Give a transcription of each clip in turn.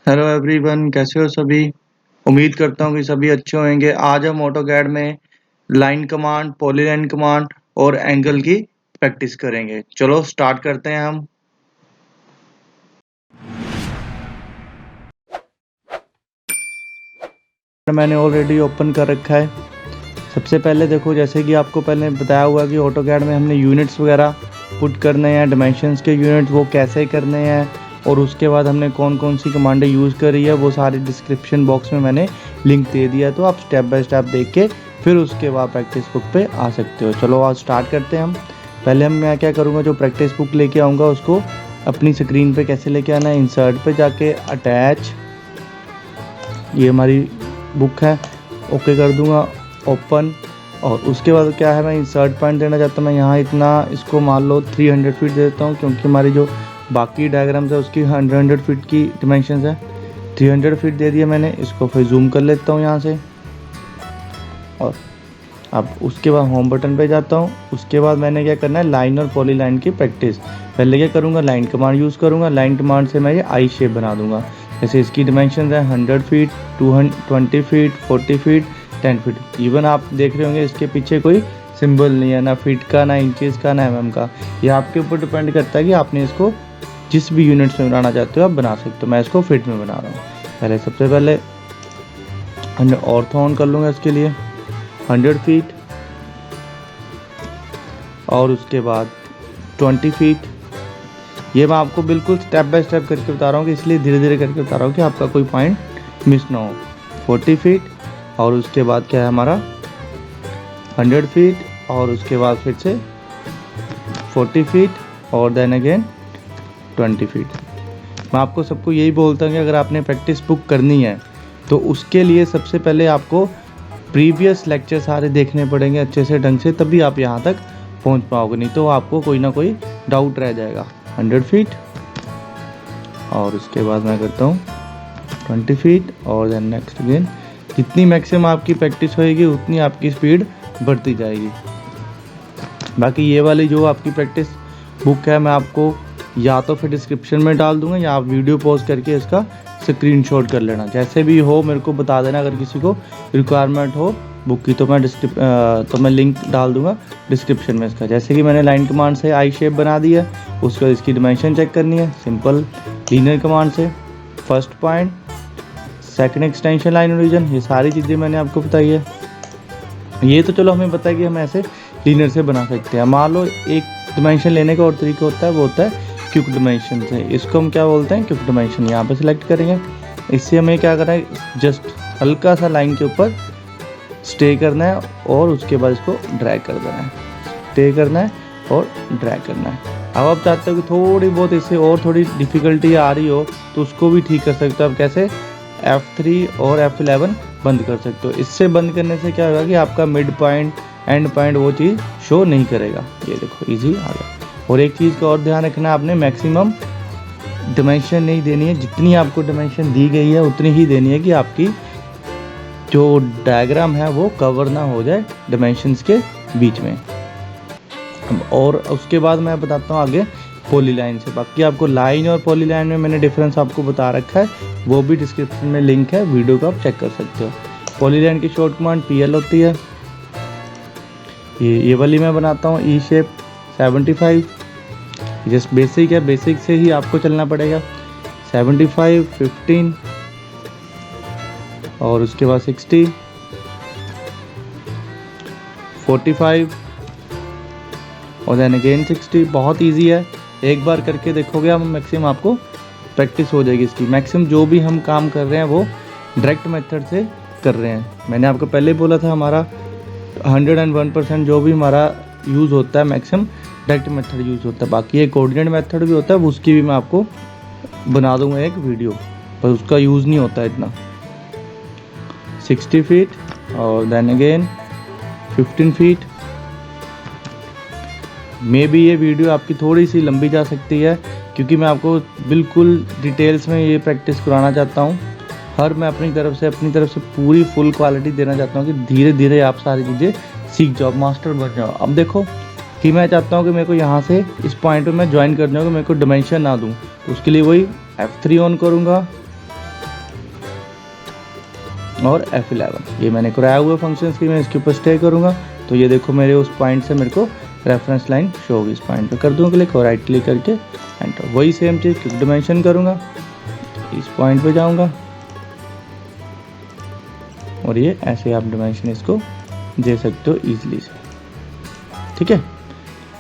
Hello everyone, कैसे हो सभी। उम्मीद करता हूँ कि सभी अच्छे होंगे। आज हम ऑटोकैड में लाइन कमांड, पॉलीलाइन कमांड और एंगल की प्रैक्टिस करेंगे। चलो स्टार्ट करते हैं हम। मैंने ऑलरेडी ओपन कर रखा है। सबसे पहले देखो, जैसे कि आपको पहले बताया हुआ कि ऑटोकैड में हमने यूनिट्स वगैरह पुट करने हैं, डायमेंशंस के यूनिट्स वो कैसे करने हैं, और उसके बाद हमने कौन कौन सी कमांडें यूज़ करी है वो सारी डिस्क्रिप्शन बॉक्स में मैंने लिंक दे दिया है, तो आप स्टेप बाय स्टेप देख के फिर उसके बाद प्रैक्टिस बुक पे आ सकते हो। चलो आज स्टार्ट करते हैं हम। पहले मैं क्या करूँगा, जो प्रैक्टिस बुक लेके आऊँगा उसको अपनी स्क्रीन पे कैसे लेके आना है, इंसर्ट पे जाके अटैच, ये हमारी बुक है, ओके कर दूँगा, ओपन। और उसके बाद क्या है, मैं इंसर्ट पॉइंट देना चाहता हूँ। मैं यहाँ इतना इसको मान लो 300 फीट देता हूँ, क्योंकि हमारी जो बाकी डायग्राम्स है उसकी 100 फीट की डिमेंशंस है। 300 फीट दे दिया मैंने। इसको फिर जूम कर लेता हूँ यहाँ से, और अब उसके बाद होम बटन पे जाता हूँ। उसके बाद मैंने क्या करना है, लाइन और पॉली लाइन की प्रैक्टिस। पहले क्या करूँगा, लाइन कमांड यूज़ करूँगा। लाइन कमांड से मैं ये आई शेप बना दूँगा। जैसे इसकी डिमेंशन है 100 feet, 220 feet, 40 feet, 10 feet. Even आप देख रहे होंगे इसके पीछे कोई सिंबल नहीं है, ना फीट का, ना इंचेस का, ना mm का। ये आपके ऊपर डिपेंड करता है कि आपने इसको जिस भी यूनिट्स में बनाना चाहते हो आप बना सकते हो। मैं इसको फीट में बना रहा हूँ। पहले सबसे पहले ऑर्थो ऑन कर लूँगा इसके लिए 100 फीट, और उसके बाद 20 फीट। ये मैं आपको बिल्कुल स्टेप बाय स्टेप करके बता रहा हूँ, कि इसलिए धीरे धीरे करके बता रहा हूँ कि आपका कोई पॉइंट मिस ना हो। 40 फीट, और उसके बाद क्या है हमारा 100 फीट, और उसके बाद फिर से 40 फीट, और देन अगेन 20 फीट। मैं आपको सबको यही बोलता हूँ कि अगर आपने प्रैक्टिस बुक करनी है तो उसके लिए सबसे पहले आपको प्रीवियस लेक्चर सारे देखने पड़ेंगे अच्छे से ढंग से, तभी आप यहाँ तक पहुँच पाओगे, नहीं तो आपको कोई ना कोई डाउट रह जाएगा। 100 फीट, और उसके बाद मैं करता हूँ 20 फीट, और देन नेक्स्ट अगेन। जितनी मैक्सिमम आपकी प्रैक्टिस होएगी उतनी आपकी स्पीड बढ़ती जाएगी। बाकी ये वाली जो आपकी प्रैक्टिस बुक है मैं आपको या तो फिर डिस्क्रिप्शन में डाल दूंगा, या आप वीडियो पॉज करके इसका स्क्रीनशॉट कर लेना। जैसे भी हो मेरे को बता देना, अगर किसी को रिक्वायरमेंट हो बुक की तो मैं लिंक डाल दूंगा डिस्क्रिप्शन में इसका। जैसे कि मैंने लाइन कमांड से आई शेप बना दी है, उसके बाद इसकी डिमेंशन चेक करनी है सिंपल लीनियर कमांड से। First point, second extension, line origin, ये सारी चीज़ें मैंने आपको बताई है। ये तो चलो हमें पता है कि हम ऐसे लीनियर से बना सकते हैं। मान लो एक डिमेंशन लेने का और तरीका होता है, वो होता है क्विक डिमेंशन से। इसको हम क्या बोलते हैं, क्विक डिमेंशन। यहाँ पे सिलेक्ट करेंगे। इससे हमें क्या करना है, जस्ट हल्का सा लाइन के ऊपर स्टे करना है, और उसके बाद इसको ड्रैग कर देना है। स्टे करना है और ड्रैग करना है। अब आप चाहते हो कि थोड़ी बहुत इससे और थोड़ी डिफ़िकल्टी आ रही हो तो उसको भी ठीक कर सकते हो। अब कैसे, F3 और F11 बंद कर सकते हो। इससे बंद करने से क्या होगा कि आपका मिड पॉइंट, एंड पॉइंट वो चीज़ शो नहीं करेगा। ये देखो इजी आ गया। और एक चीज़ का और ध्यान रखना, आपने मैक्सिमम डिमेंशन नहीं देनी है। जितनी आपको डिमेंशन दी गई है उतनी ही देनी है, कि आपकी जो डायग्राम है वो कवर ना हो जाए डिमेंशंस के बीच में। और उसके बाद मैं बताता हूँ आगे पॉली लाइन से। बाकी आपको लाइन और पॉली लाइन में मैंने डिफरेंस आपको बता रखा है, वो भी डिस्क्रिप्शन में लिंक है, वीडियो को आप चेक कर सकते हो। पॉली लाइन की शॉर्ट कमांड PL होती है। ये वाली मैं बनाता हूँ ई शेप 75। जस्ट बेसिक है, बेसिक से ही आपको चलना पड़ेगा। 75, 15, और उसके बाद 60, 45, और देन अगेन 60। बहुत इजी है, एक बार करके देखोगे आप, मैक्सिमम आपको प्रैक्टिस हो जाएगी इसकी। मैक्सिमम जो भी हम काम कर रहे हैं वो डायरेक्ट मेथड से कर रहे हैं। मैंने आपको पहले बोला था हमारा 101% जो भी हमारा यूज़ होता है मैक्सिमम डायरेक्ट मेथड यूज़ होता है। बाकी एक कोऑर्डिनेट मेथड भी होता है, उसकी भी मैं आपको बना दूंगा एक वीडियो, पर उसका यूज़ नहीं होता है इतना। 60 फीट, और then again 15 feet. May be ये वीडियो आपकी थोड़ी सी लंबी जा सकती है, क्योंकि मैं आपको बिल्कुल डिटेल्स में ये प्रैक्टिस कराना चाहता हूँ। मैं अपनी तरफ से पूरी फुल क्वालिटी देना चाहता हूँ, कि धीरे धीरे आप सारी चीज़ें सीख जाओ, मास्टर बन जाओ। अब देखो कि मैं चाहता हूँ कि मेरे को यहाँ से इस पॉइंट पे मैं ज्वाइन कर जाऊँ, कि मेरे को डिमेंशन ना दूँ, तो उसके लिए वही F3 ऑन करूँगा, और F11। ये मैंने कराया हुआ फंक्शंस की, मैं इसके ऊपर स्टे करूँगा तो ये देखो मेरे उस पॉइंट से मेरे को रेफरेंस लाइन शो होगी। इस पॉइंट पे कर दूँगा क्लिक और राइट क्लिक करके एंटर। वही सेम चीज़ क्विक डिमेंशन करूँगा, इस पॉइंट पे जाऊँगा और ये ऐसे आप डिमेंशन इसको दे सकते हो ईजिली से, ठीक है।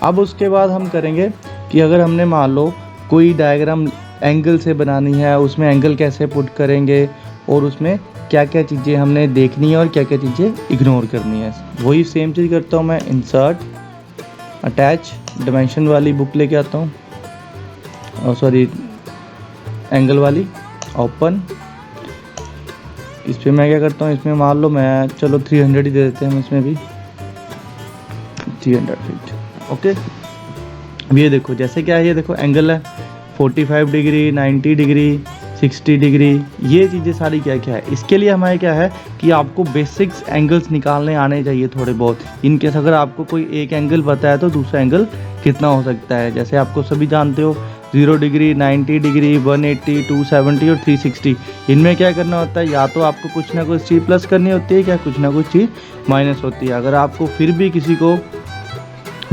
अब उसके बाद हम करेंगे कि अगर हमने मान लो कोई डायग्राम एंगल से बनानी है, उसमें एंगल कैसे पुट करेंगे और उसमें क्या क्या चीज़ें हमने देखनी है और क्या क्या चीज़ें इग्नोर करनी है। वही सेम चीज़ करता हूँ मैं, इंसर्ट अटैच डिमेंशन वाली बुक लेके आता हूँ, और सॉरी एंगल वाली, ओपन। इस पर मैं क्या करता हूँ, इसमें मान लो मैं चलो 300 ही दे देते हैं हम, इसमें भी 300 फीट, ओके। अब ये देखो जैसे क्या है, ये देखो एंगल है 45 डिग्री, 90 डिग्री, 60 डिग्री, ये चीज़ें सारी क्या क्या है। इसके लिए हमारे क्या है कि आपको बेसिक्स एंगल्स निकालने आने चाहिए थोड़े बहुत। इनकेस अगर आपको कोई एक एंगल पता है तो दूसरा एंगल कितना हो सकता है, जैसे आपको सभी जानते हो 0 डिग्री, 90 डिग्री, 180, 270 और 360। इनमें क्या करना होता है, या तो आपको कुछ ना कुछ चीज़ प्लस करनी होती है या कुछ ना कुछ चीज़ माइनस होती है। अगर आपको फिर भी किसी को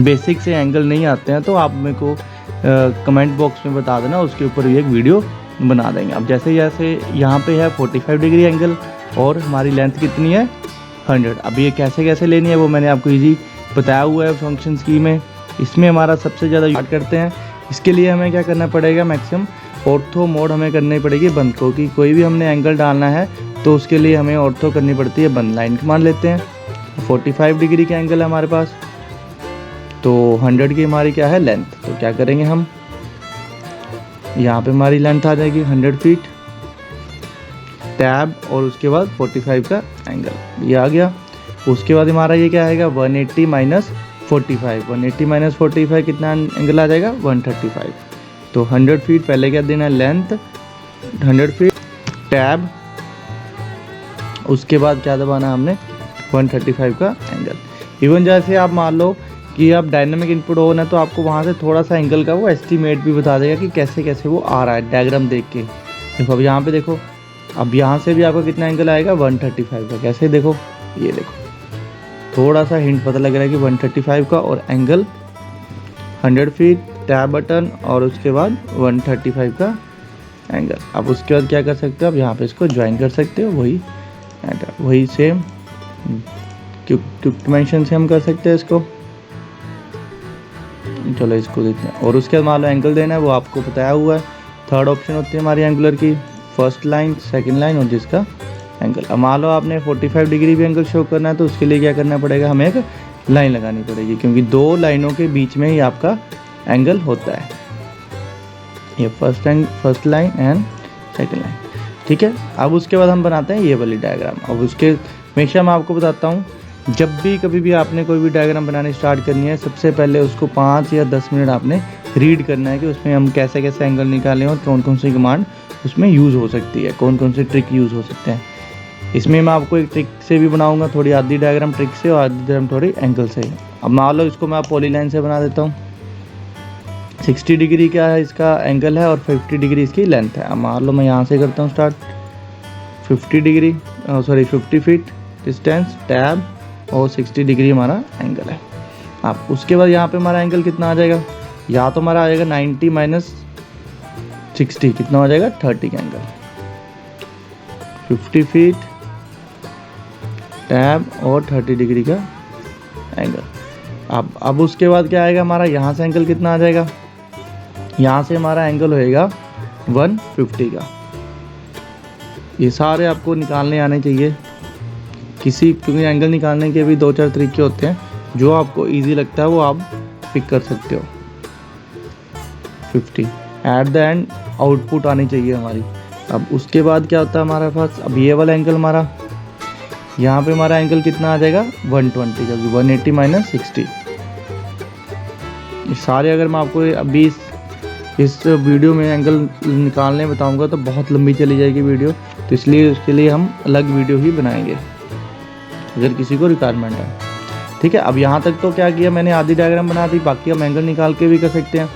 बेसिक से एंगल नहीं आते हैं तो आप मेरे को कमेंट बॉक्स में बता देना, उसके ऊपर भी एक वीडियो बना देंगे। अब जैसे यहाँ पे है 45 डिग्री एंगल और हमारी लेंथ कितनी है 100। अब ये कैसे कैसे लेनी है वो मैंने आपको इजी बताया हुआ है फंक्शन की में। इसमें हमारा सबसे ज़्यादा यूज करते हैं। इसके लिए हमें क्या करना पड़ेगा, मैक्सिमम ऑर्थो मोड हमें करनी पड़ेगी बंद, क्योंकि कोई भी हमने एंगल डालना है तो उसके लिए हमें ऑर्थो करनी पड़ती है बंद। लाइन कमांड लेते हैं, 45 डिग्री का एंगल है हमारे पास, तो 100 की हमारी क्या है लेंथ, तो क्या करेंगे हम, यहाँ पे हमारी लेंथ आ जाएगी 100 फीट, टैब और उसके बाद 45 का एंगल, ये आ गया। उसके बाद हमारा ये क्या आएगा 180 माइनस 45, 180 माइनस 45 कितना एंगल आ जाएगा 135। तो 100 फीट पहले क्या देना है लेंथ 100 फीट, टैब, उसके बाद क्या दबाना हमने 135 का एंगल। इवन जैसे आप मान लो कि आप डायनामिक इनपुट ऑन है तो आपको वहाँ से थोड़ा सा एंगल का वो एस्टीमेट भी बता देगा कि कैसे कैसे वो आ रहा है डायग्राम देख के। देखो अब यहाँ पे देखो, अब यहाँ से भी आपका कितना एंगल आएगा 135 का। कैसे देखो, ये देखो थोड़ा सा हिंट पता लग रहा है कि 135 का और एंगल 100 फीट, टैब बटन और उसके बाद 135 का एंगल। अब उसके बाद क्या कर सकते हो, आप यहाँ पे इसको ज्वाइन कर सकते हो, वही सेम क्विक डिमेंशन से हम कर सकते हैं इसको। चलो इसको देखते हैं। और उसके बाद मान लो एंगल देना है, वो आपको बताया हुआ है। थर्ड ऑप्शन होती है हमारी एंगुलर की, फर्स्ट लाइन, सेकंड लाइन और जिसका एंगल। अब मान लो आपने 45 डिग्री भी एंगल शो करना है तो उसके लिए क्या करना पड़ेगा, हमें एक लाइन लगानी पड़ेगी, क्योंकि दो लाइनों के बीच में ही आपका एंगल होता है। ये first line and second line, ठीक है। अब उसके बाद हम बनाते हैं ये वाली डायग्राम। अब उसके हमेशा मैं आपको बताता हूँ, जब भी कभी भी आपने कोई भी डायग्राम बनानी स्टार्ट करनी है, सबसे पहले उसको 5 या 10 मिनट आपने रीड करना है कि उसमें हम कैसे कैसे एंगल निकालें और कौन कौन सी कमांड उसमें यूज़ हो सकती है, कौन कौन से ट्रिक यूज़ हो सकते हैं। इसमें मैं आपको एक ट्रिक से भी बनाऊंगा, थोड़ी आधी डायग्राम ट्रिक से और आधी डायग्राम थोड़ी एंगल से। अब मान लो इसको मैं पॉलीलाइन से बना देता हूँ। 60 डिग्री का है इसका एंगल है और 50 डिग्री इसकी लेंथ है। अब मान लो मैं यहाँ से करता हूँ स्टार्ट, 50 फीट डिस्टेंस, टैब और 60 डिग्री हमारा एंगल है। अब उसके बाद यहाँ पे हमारा एंगल कितना आ जाएगा, या तो हमारा आ जाएगा 90 माइनस 60, कितना हो जाएगा 30 का एंगल, 50 फीट, टैब और 30 डिग्री का एंगल। अब उसके बाद क्या आएगा हमारा, यहाँ से एंगल कितना आ जाएगा, यहाँ से हमारा एंगल होएगा 150 का। ये सारे आपको निकालने आने चाहिए क्योंकि एंगल निकालने के भी 2-4 तरीके होते हैं, जो आपको इजी लगता है वो आप पिक कर सकते हो। 50 एट द एंड आउटपुट आनी चाहिए हमारी। अब उसके बाद क्या होता है हमारे पास, अब ये वाला एंगल हमारा, यहाँ पे हमारा एंगल कितना आ जाएगा 120 का, 180 माइनस 60। ये सारे अगर मैं आपको अभी इस वीडियो में एंगल निकालने बताऊंगा तो बहुत लंबी चली जाएगी वीडियो, तो इसलिए उसके लिए हम अलग वीडियो ही बनाएंगे अगर किसी को रिक्वायरमेंट है, ठीक है। अब यहाँ तक तो क्या किया मैंने, आधी डायग्राम बना दी, बाकी हम एंगल निकाल के भी कर सकते हैं।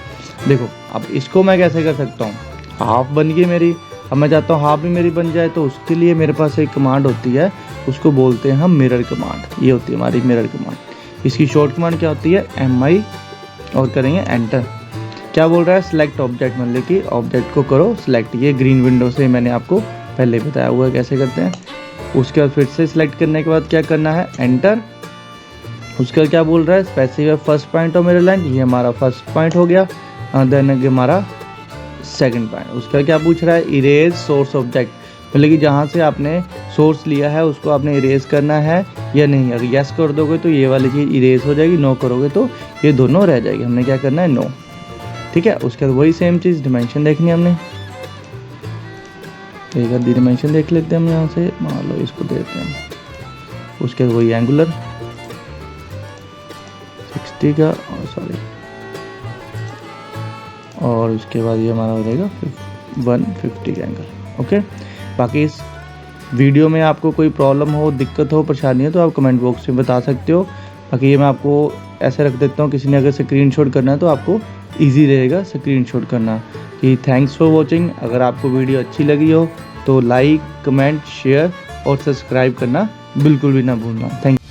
देखो अब इसको मैं कैसे कर सकता हूँ, हाफ बन गई मेरी, अब मैं चाहता हूँ हाफ भी मेरी बन जाए, तो उसके लिए मेरे पास एक कमांड होती है, उसको बोलते हैं हम मिरर कमांड। ये होती है हमारी मिरर कमांड। इसकी शॉर्ट कमांड क्या होती है, MI, और करेंगे एंटर। क्या बोल रहा है, सिलेक्ट ऑब्जेक्ट, मतलब कि ऑब्जेक्ट को करो सिलेक्ट। ये ग्रीन विंडो से मैंने आपको पहले बताया हुआ है कैसे करते हैं। उसके बाद फिर से सिलेक्ट करने के बाद क्या करना है, एंटर। उसके बाद क्या बोल रहा है, specify first point of mirror line, ये हमारा फर्स्ट पॉइंट हो गया। देन हमारा सेकंड पॉइंट। उसका क्या पूछ रहा है, इरेज सोर्स ऑब्जेक्ट, मतलब कि जहाँ से आपने सोर्स लिया है उसको आपने इरेज करना है या नहीं। अगर यस कर दोगे तो ये वाली चीज़ इरेज हो जाएगी, नो करोगे तो ये दोनों रह जाएगी। हमने क्या करना है, नो। ठीक है, उसके बाद वही सेम चीज़ डिमेंशन देखनी है हमने। एक आधी डिमेंशन देख लेते हैं हम यहाँ से, मान लो इसको देते हैं। उसके बाद वही एंगुलर 60 का, सॉरी, और उसके बाद ये हमारा हो जाएगा 150 का एंगल। ओके, बाकी इस वीडियो में आपको कोई प्रॉब्लम हो, दिक्कत हो, परेशानी हो तो आप कमेंट बॉक्स में बता सकते हो। बाकी ये मैं आपको ऐसे रख देता हूँ, किसी ने अगर स्क्रीनशॉट करना है तो आपको इजी रहेगा स्क्रीनशॉट करना। कि थैंक्स फॉर वॉचिंग। अगर आपको वीडियो अच्छी लगी हो तो लाइक, कमेंट, शेयर और सब्सक्राइब करना बिल्कुल भी ना भूलना। Thank you.